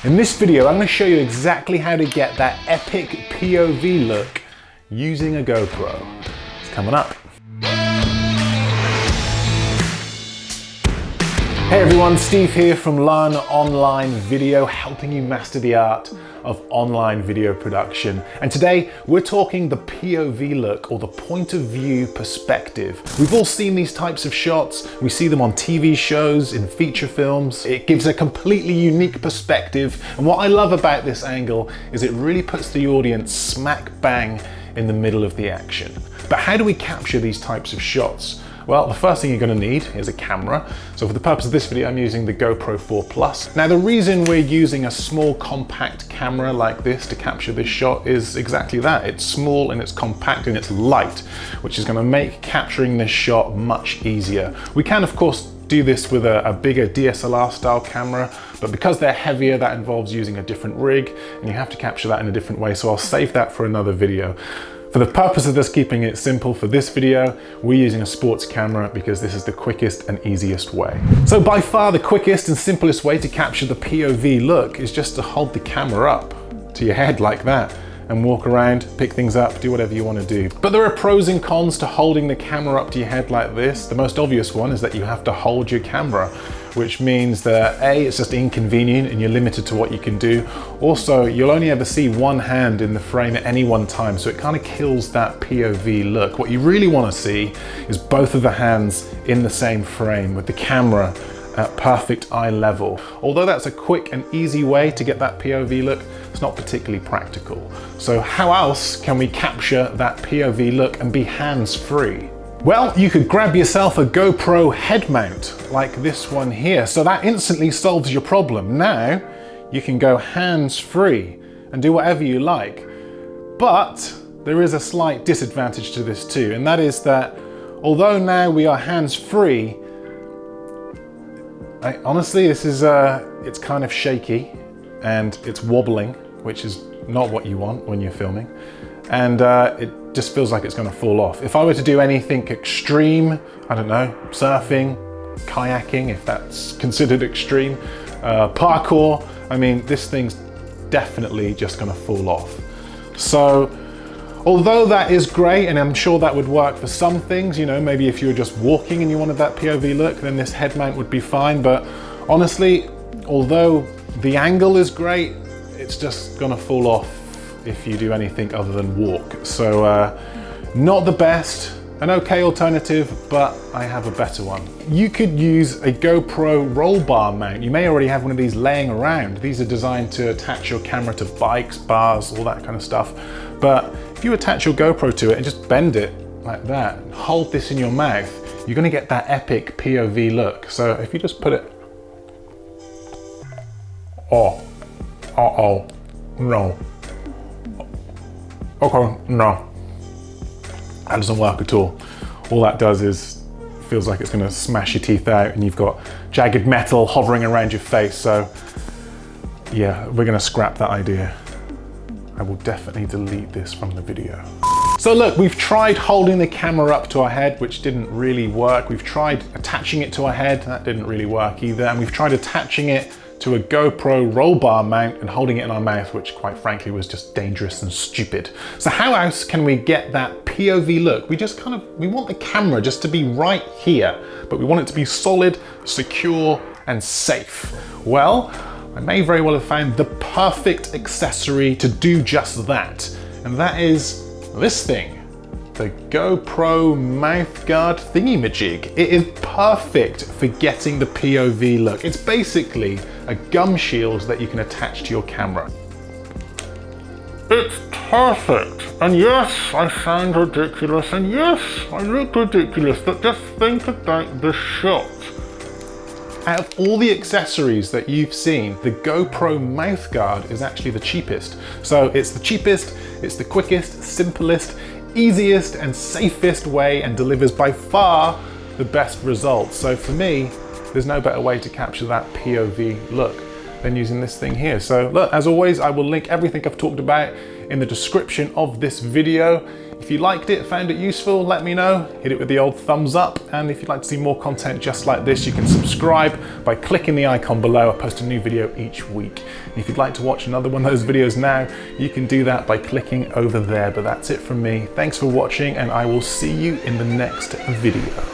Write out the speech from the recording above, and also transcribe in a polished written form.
In this video, I'm going to show you exactly how to get that epic POV look using a GoPro. It's coming up. Hey everyone, Steve here from Learn Online Video, helping you master the art of online video production. And today we're talking the POV look, or the point of view perspective. We've all seen these types of shots. We see them on TV shows, in feature films. It gives a completely unique perspective. And what I love about this angle is it really puts the audience smack bang in the middle of the action. But how do we capture these types of shots? Well, the first thing you're going to need is a camera. So for the purpose of this video, I'm using the Gopro 4 Plus. Now, the reason we're using a small compact camera like this to capture this shot is exactly that. It's small and it's compact and it's light, which is going to make capturing this shot much easier. We can, of course, do this with a bigger DSLR style camera, but because they're heavier, that involves using a different rig and you have to capture that in a different way. So I'll save that for another video. For the purpose of just keeping it simple for this video, we're using a sports camera because this is the quickest and easiest way. So by far the quickest and simplest way to capture the POV look is just to hold the camera up to your head like that and walk around, pick things up, do whatever you want to do. But there are pros and cons to holding the camera up to your head like this. The most obvious one is that you have to hold your camera, which means that A, it's just inconvenient and you're limited to what you can do. Also, you'll only ever see one hand in the frame at any one time, so it kind of kills that POV look. What you really want to see is both of the hands in the same frame with the camera at perfect eye level. Although that's a quick and easy way to get that POV look, it's not particularly practical. So how else can we capture that POV look and be hands-free? Well, you could grab yourself a GoPro head mount like this one here. So that instantly solves your problem. Now you can go hands-free and do whatever you like. But there is a slight disadvantage to this too, and that is that although now we are hands-free, honestly, this is it's kind of shaky and it's wobbling, which is not what you want when you're filming. And it just feels like it's going to fall off. If I were to do anything extreme, I don't know, surfing, kayaking, if that's considered extreme, parkour, I mean, this thing's definitely just going to fall off. So although that is great, and I'm sure that would work for some things, you know, maybe if you were just walking and you wanted that POV look, then this head mount would be fine. But honestly, although the angle is great, it's just going to fall off if you do anything other than walk. So not the best, an okay alternative, but I have a better one. You could use a GoPro roll bar mount. You may already have one of these laying around. These are designed to attach your camera to bikes, bars, all that kind of stuff. But if you attach your GoPro to it and just bend it like that, and hold this in your mouth, you're gonna get that epic POV look. So if you just put it, no. Okay, no, that doesn't work at all. All that does is feels like it's gonna smash your teeth out and you've got jagged metal hovering around your face. So yeah, we're gonna scrap that idea. I will definitely delete this from the video. So look, we've tried holding the camera up to our head, which didn't really work. We've tried attaching it to our head, that didn't really work either. And we've tried attaching it to a GoPro roll bar mount and holding it in our mouth, which quite frankly was just dangerous and stupid. So how else can we get that POV look? We want the camera just to be right here, but we want it to be solid, secure, and safe. Well, I may very well have found the perfect accessory to do just that. And that is this thing, the GoPro mouthguard thingy-majig. It is perfect for getting the POV look. It's basically a gum shield that you can attach to your camera. It's perfect. And yes, I sound ridiculous, and yes, I look ridiculous, but just think about the shot. Out of all the accessories that you've seen, the GoPro mouthguard is actually the cheapest. So it's the cheapest, it's the quickest, simplest, easiest and safest way, and delivers by far the best results. So for me, there's no better way to capture that POV look than using this thing here. So look, as always, I will link everything I've talked about in the description of this video. If you liked it, found it useful, let me know. Hit it with the old thumbs up. And if you'd like to see more content just like this, you can subscribe by clicking the icon below. I post a new video each week. And if you'd like to watch another one of those videos now, you can do that by clicking over there. But that's it from me. Thanks for watching, and I will see you in the next video.